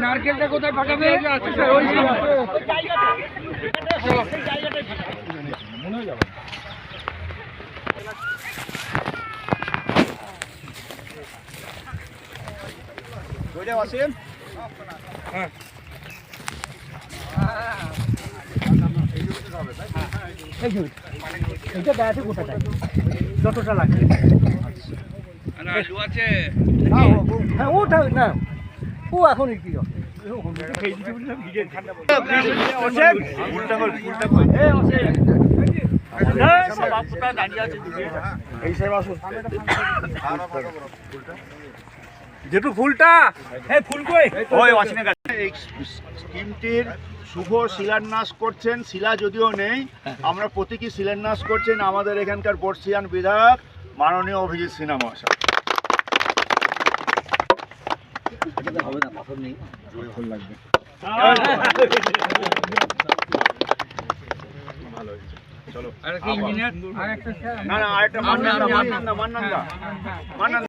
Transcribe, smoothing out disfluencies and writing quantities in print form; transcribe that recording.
নারকেলটা কোথায় পাঠাবে? মনে হয়ে যাবে। হ্যাঁ এইটা দেখাতে গোটাটা যতটা লাগে হ্যাঁ ওটা না ও এখন কি যেটু ফুলটা ফুল কই স্কিমটির শুভ শিলান্যাস করছেন, শিলা যদিও নেই, আমরা প্রতীকী শিলান্যাস করছেন আমাদের এখানকার বর্ষিয়ান বিধায়ক মাননীয় অভিজিৎ সিনহা মহাশয়। না না আরেকটা মান্নান দা